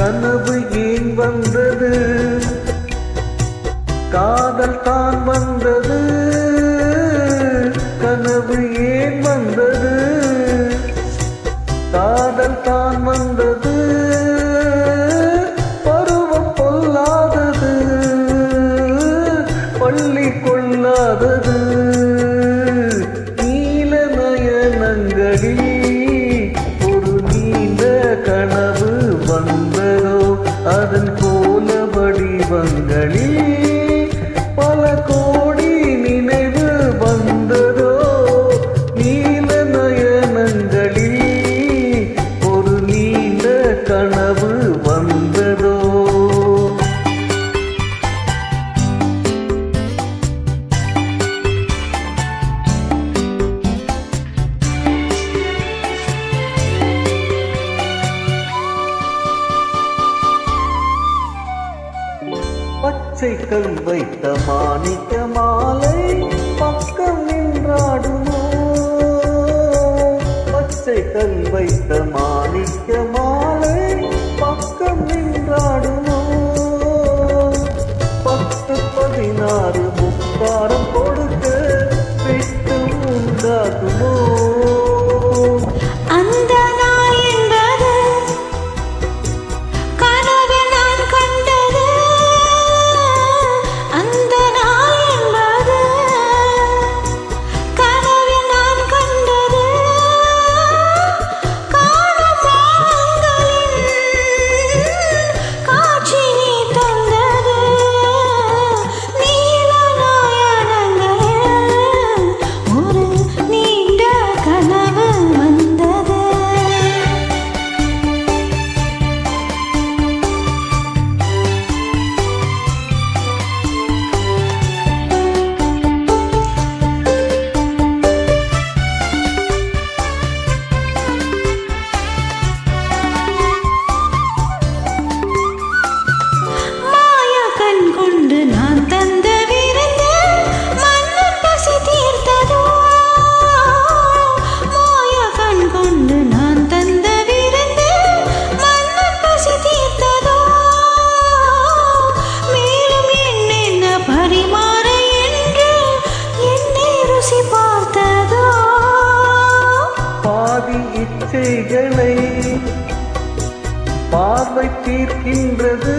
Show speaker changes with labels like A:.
A: கனவு ஏன் வந்தது, காதல் தான் வந்தது. கனவு ஏன் வந்தது, காதல் தான் வந்தது. பருவம் பொல்லாதது, பள்ளி கொள்ளாதது. நீல நயனங்களில் ஒரு நீண்ட கனவு வந்ததோ, அதன் கோல வடிவங்களில் பல கோடி நினைவு வந்ததோ. நீல நயனங்களில் ஒரு நீண்ட கனவு வந்ததோ. பச்சை கல் வைத்த மாணிக்க மாலை பக்கம் நின்றாடுமோ, பச்சை கல் வைத்த மாணிக்க மாலை பக்கம் நின்றாடுமோ. 10, 16 முத்தாரம் கொடுக்க வெட்கம் உண்டாகுமோ. இச்சைகளை பார்வை தீர்க்கின்றது.